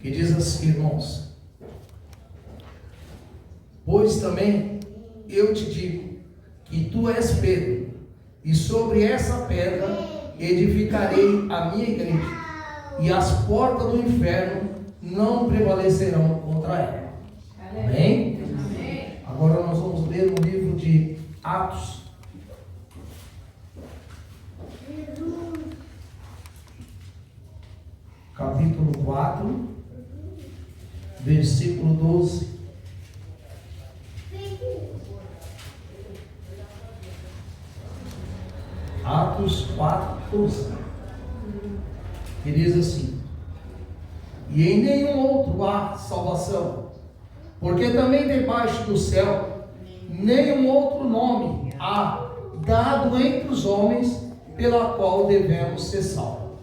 que diz assim, irmãos: pois também eu te digo que tu és Pedro, e sobre essa pedra edificarei a minha igreja, e as portas do inferno não prevalecerão contra ela. Amém? Amém. Agora nós vamos ler no livro de Atos, capítulo 4, versículo 12. Atos 4, 12. Que diz assim: e em nenhum outro há salvação, porque também debaixo do céu nenhum outro nome há dado entre os homens pela qual devemos ser salvos.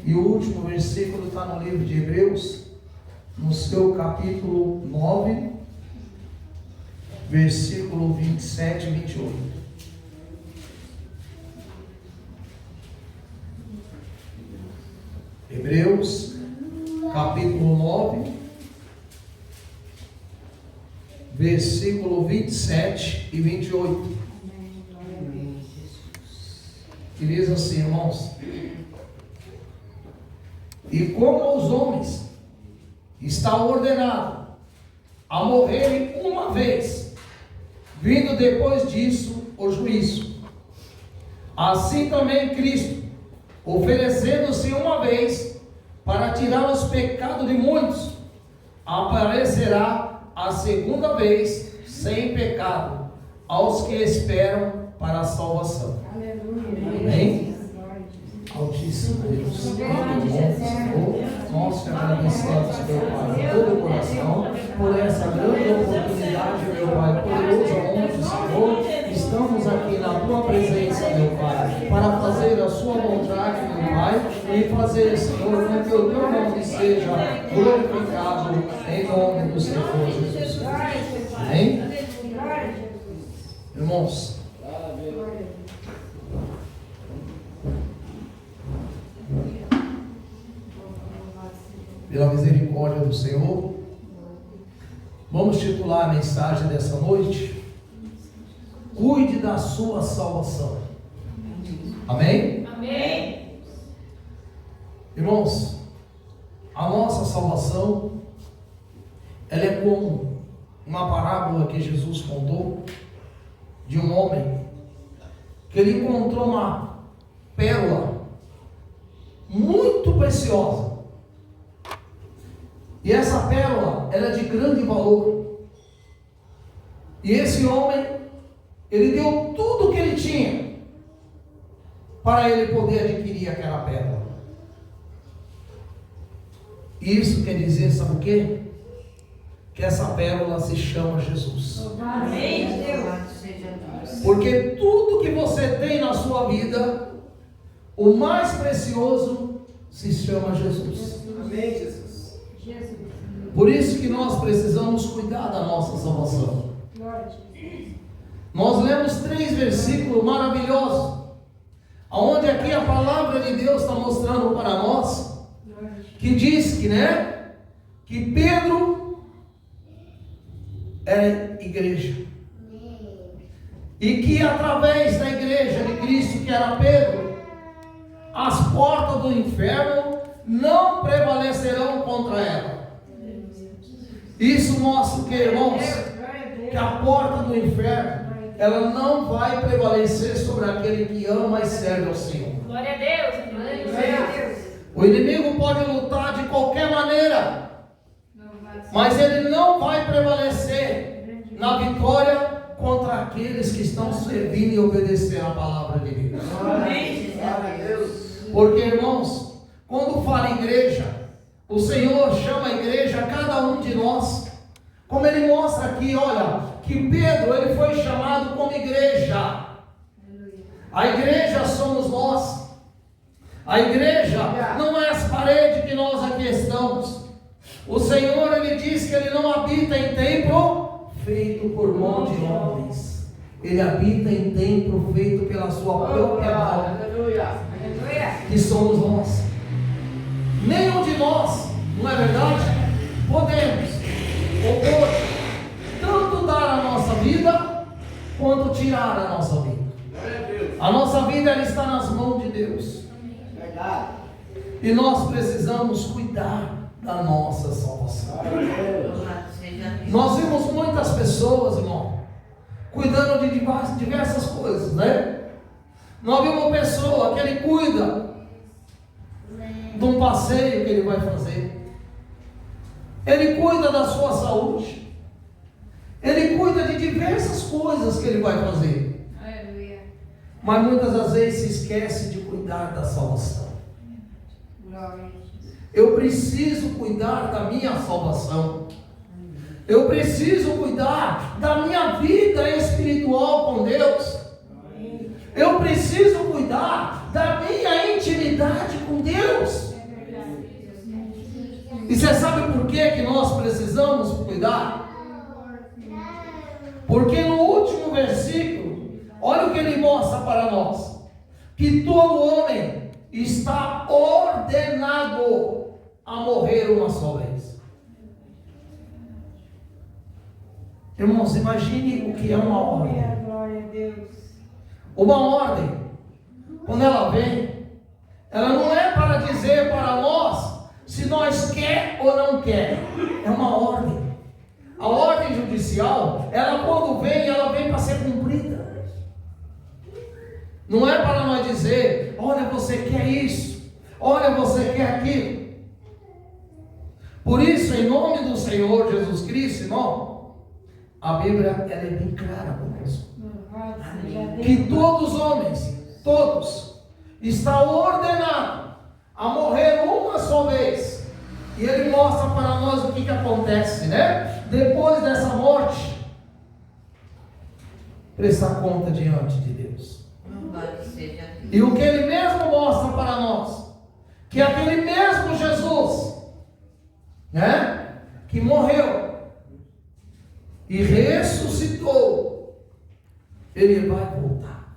E o último versículo está no livro de Hebreus, no seu capítulo 9, versículo 27 e 28. Hebreus, capítulo 9, versículo 27 e 28. Que diz assim, irmãos: e como aos homens está ordenado a morrerem uma vez, vindo depois disso o juízo, assim também Cristo, oferecendo-se uma vez para tirar os pecados de muitos, aparecerá a segunda vez sem pecado aos que esperam para a salvação. Amém? Altíssimo Deus, nós te agradecemos, meu Pai, de todo o coração, por essa grande oportunidade, meu Pai, poderoso, onde, Senhor, estamos aqui na tua presença, meu Pai, para fazer a sua vontade, meu Pai, e fazer, Senhor, com que o teu nome seja glorificado em nome do Senhor Jesus. Amém? Irmãos, pela misericórdia do Senhor, vamos titular a mensagem dessa noite: cuide da sua salvação. Amém? Amém. Irmãos, a nossa salvação, ela é como uma parábola que Jesus contou de um homem que ele encontrou uma pérola muito preciosa. E essa pérola era de grande valor. E esse homem, ele deu tudo o que ele tinha para ele poder adquirir aquela pérola. Isso quer dizer, sabe o quê? Que essa pérola se chama Jesus. Amém, Deus. Porque tudo que você tem na sua vida, o mais precioso se chama Jesus. Amém, Jesus. Por isso que nós precisamos cuidar da nossa salvação. Nós lemos 3 versículos maravilhosos, onde aqui a palavra de Deus está mostrando para nós, que diz que Pedro era igreja, e que através da igreja de Cristo, que era Pedro, as portas do inferno não prevalecerão contra ela. Isso mostra que, irmãos, que a porta do inferno, ela não vai prevalecer sobre aquele que ama e serve ao Senhor. Glória a Deus. Glória a Deus. O inimigo pode lutar de qualquer maneira, mas ele não vai prevalecer na vitória contra aqueles que estão servindo e obedecendo a palavra de Deus. Amém. Porque, irmãos, quando fala igreja, o Senhor chama a igreja, cada um de nós, como ele mostra aqui, olha, que Pedro, ele foi chamado como igreja. A igreja somos nós. A igreja não é as paredes que nós aqui estamos. O Senhor, ele diz que ele não habita em templo feito por mão de homens. Ele habita em templo feito pela sua própria mão, que somos nós. Nenhum de nós Não é verdade? Podemos, ou pode, tanto dar a nossa vida, quanto tirar a nossa vida. A nossa vida, ela está nas mãos de Deus. E nós precisamos cuidar da nossa salvação. Nós vimos muitas pessoas, irmão, cuidando de diversas coisas, né? Nós vimos uma pessoa que ele cuida de um passeio que ele vai fazer. Ele cuida da sua saúde. Ele cuida de diversas coisas que ele vai fazer. Mas muitas das vezes se esquece de cuidar da salvação. Eu preciso cuidar da minha salvação. Eu preciso cuidar da minha vida espiritual com Deus. Eu preciso cuidar da minha intimidade com Deus. E você sabe por que nós precisamos cuidar? Porque no último versículo, olha o que ele mostra para nós: que todo homem está ordenado a morrer uma só vez. Irmãos, imagine o que é uma ordem. Uma ordem, quando ela vem, ela não é para dizer para nós se nós quer ou não quer. É uma ordem. A ordem judicial, ela quando vem, ela vem para ser cumprida. Não é para nós dizer: olha, você quer isso, olha, você quer aquilo. Por isso, em nome do Senhor Jesus Cristo, irmão, a Bíblia ela é bem clara conosco. Que todos os homens, todos, estão ordenados a morrer uma só vez. E ele mostra para nós o que acontece, né? Depois dessa morte, prestar conta diante de Deus. E o que ele mesmo mostra para nós, que aquele mesmo Jesus, né, que morreu e ressuscitou, ele vai voltar.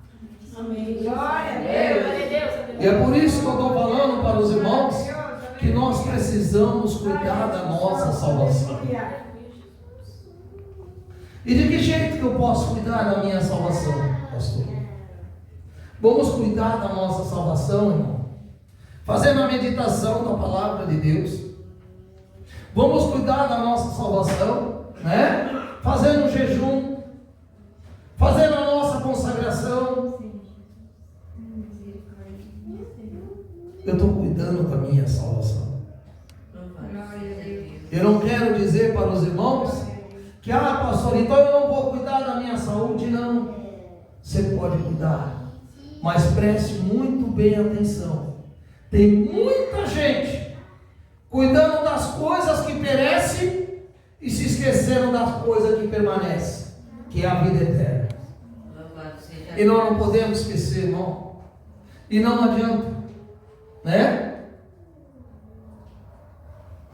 Amém. Glória a Deus. E é por isso que eu estou falando para os irmãos que nós precisamos cuidar da nossa salvação. E de que jeito que eu posso cuidar da minha salvação, pastor? Vamos cuidar da nossa salvação, irmão, fazendo a meditação da palavra de Deus. Vamos cuidar da nossa salvação, né? Fazendo um jejum, fazendo a nossa consagração. Eu estou cuidando da minha salvação. Eu não quero dizer para os irmãos que, pastor, então eu não vou cuidar da minha saúde. Não, você pode cuidar, mas preste muito bem atenção. Tem muita gente cuidando das coisas que perecem e se esquecendo das coisas que permanecem, que é a vida eterna. E nós não podemos esquecer, irmão. E não adianta, né?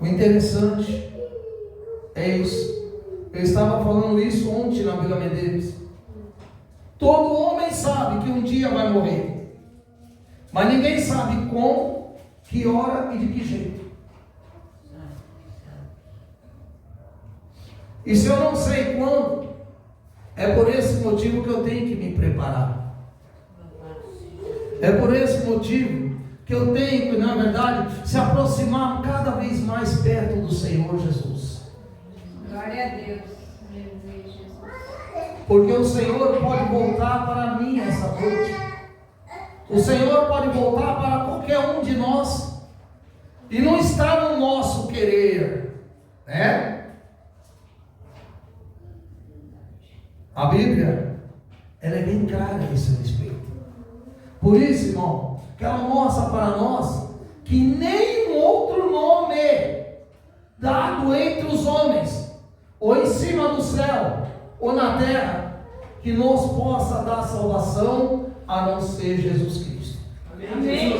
O interessante é isso. Eu estava falando isso ontem na Vila Medeiros. Todo homem sabe que um dia vai morrer, mas ninguém sabe como, que hora e de que jeito. E se eu não sei quando, é por esse motivo que eu tenho que me preparar. É por esse motivo que eu tenho que, na verdade, se aproximar cada vez mais perto do Senhor Jesus. Glória a Deus. Porque o Senhor pode voltar para mim essa noite. O Senhor pode voltar para qualquer um de nós. E não está no nosso querer, né? A Bíblia, ela é bem clara a esse respeito. Por isso, irmão, que ela mostra para nós que nenhum outro nome dado entre os homens, ou em cima do céu, ou na terra, que nos possa dar salvação, a não ser Jesus Cristo. Amém.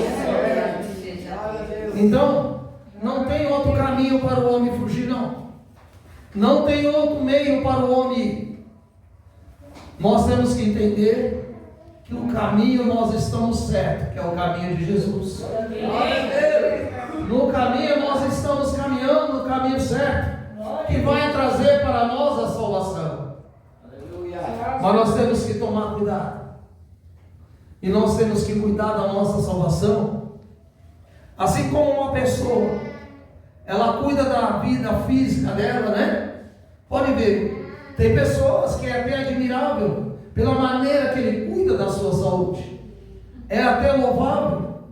Então, não tem outro caminho para o homem fugir, não. Não tem outro meio para o homem ir. Nós temos que entender que o caminho nós estamos certos, que é o caminho de Jesus. No caminho nós estamos caminhando. Mas nós temos que tomar cuidado. E nós temos que cuidar da nossa salvação. Assim como uma pessoa, ela cuida da vida física dela, né? Pode ver, tem pessoas que é até admirável pela maneira que ele cuida da sua saúde. É até louvável.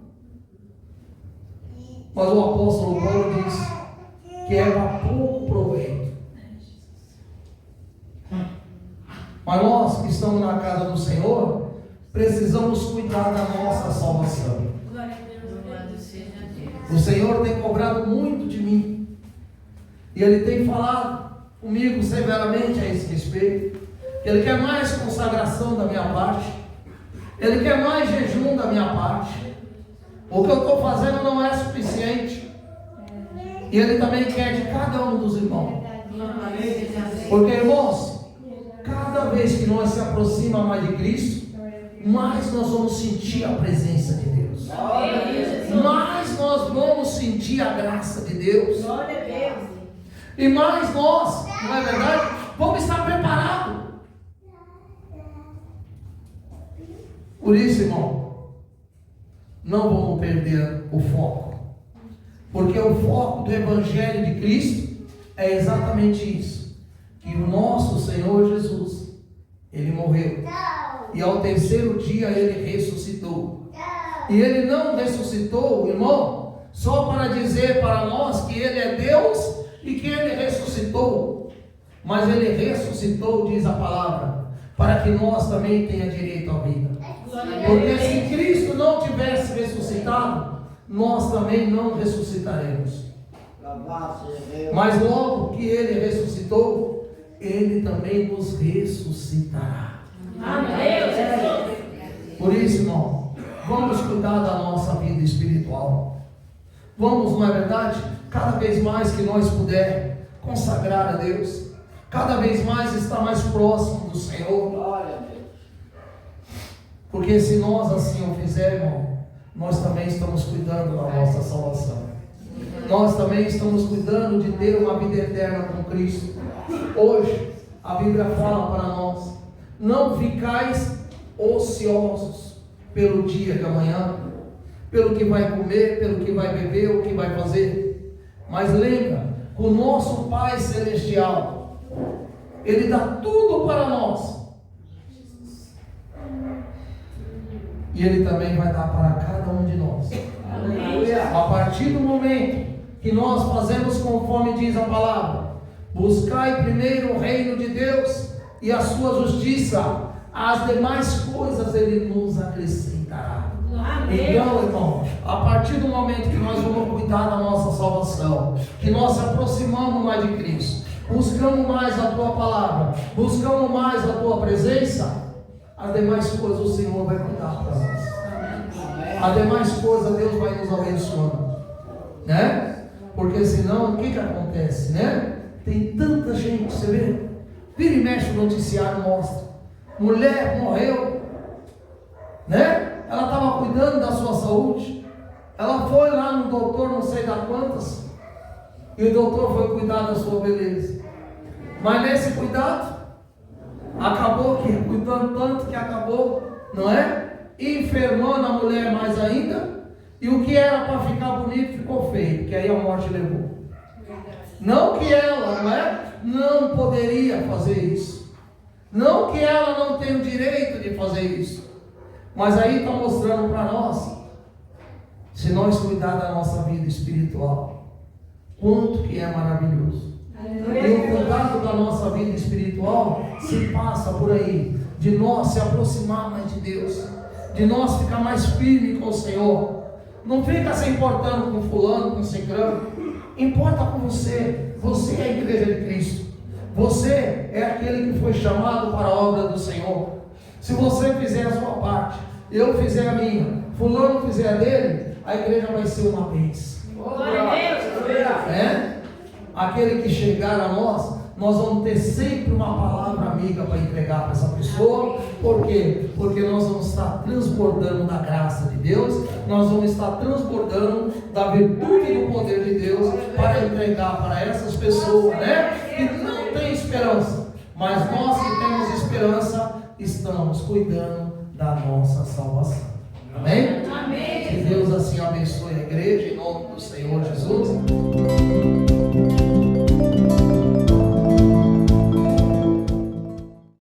Mas o apóstolo Paulo diz que é para pouco proveito. Mas nós que estamos na casa do Senhor, precisamos cuidar da nossa salvação. O Senhor tem cobrado muito de mim. E Ele tem falado comigo severamente a esse respeito. Que Ele quer mais consagração da minha parte. Ele quer mais jejum da minha parte. O que eu estou fazendo não é suficiente. E Ele também quer de cada um dos irmãos. Porque, irmãos, cada vez que nós se aproximamos mais de Cristo, mais nós vamos sentir a presença de Deus. Mais nós vamos sentir a graça de Deus. E mais nós, não é verdade? Vamos estar preparados. Por isso, irmão, não vamos perder o foco. Porque o foco do Evangelho de Cristo é exatamente isso. Que o nosso Senhor Jesus, Ele morreu. E ao terceiro dia Ele ressuscitou. E Ele não ressuscitou, irmão, só para dizer para nós que Ele é Deus e que Ele ressuscitou. Mas Ele ressuscitou, diz a palavra, para que nós também tenhamos direito à vida. Porque se Cristo não tivesse ressuscitado, nós também não ressuscitaremos. Mas logo que Ele ressuscitou, Ele também nos ressuscitará. Amém. Por isso, irmão, vamos cuidar da nossa vida espiritual. Vamos, não é verdade? Cada vez mais que nós puder consagrar a Deus, cada vez mais estar mais próximo do Senhor. Porque se nós assim o fizermos, nós também estamos cuidando da nossa salvação. Nós também estamos cuidando de ter uma vida eterna com Cristo. Hoje, a Bíblia fala para nós: não ficais ociosos pelo dia de amanhã, pelo que vai comer, pelo que vai beber, o que vai fazer. Mas lembra, o nosso Pai Celestial, Ele dá tudo para nós. E Ele também vai dar para cada um de nós. A partir do momento que nós fazemos conforme diz a palavra: buscai primeiro o reino de Deus e a sua justiça, as demais coisas Ele nos acrescentará. Então, irmão, a partir do momento que nós vamos cuidar da nossa salvação, que nós se aproximamos mais de Cristo, buscamos mais a Tua palavra, buscamos mais a Tua presença, as demais coisas o Senhor vai cuidar para nós. As demais coisas Deus vai nos abençoando, né? Porque senão, o que acontece, né? Tem tanta gente, você vê, vira e mexe o noticiário, mostra, mulher morreu, né? Ela estava cuidando da sua saúde, ela foi lá no doutor, não sei das quantas, e o doutor foi cuidar da sua beleza. Mas nesse cuidado, acabou que, cuidando tanto que acabou, não é? Enfermando a mulher mais ainda, e o que era para ficar bonito ficou feio, porque aí a morte levou. Não que ela, não é? Não poderia fazer isso. Não que ela não tem o direito de fazer isso. Mas aí está mostrando para nós, se nós cuidar da nossa vida espiritual, quanto que é maravilhoso. E o cuidado da nossa vida espiritual se passa por aí, de nós se aproximar mais de Deus, de nós ficar mais firme com o Senhor. Não fica se importando com fulano, com ciclano. Importa com você. Você é a igreja de Cristo. Você é aquele que foi chamado para a obra do Senhor. Se você fizer a sua parte, eu fizer a minha, fulano fizer a dele, a igreja vai ser uma bênção. É? Aquele que chegar a nós vamos ter sempre uma palavra amiga para entregar para essa pessoa. Por quê? Porque nós vamos estar transbordando da graça de Deus, nós vamos estar transbordando da virtude e do poder de Deus para entregar para essas pessoas, né? Que não tem esperança, mas nós que temos esperança, estamos cuidando da nossa salvação. Amém? Amém. Que Deus assim abençoe a igreja, em nome do Senhor Jesus.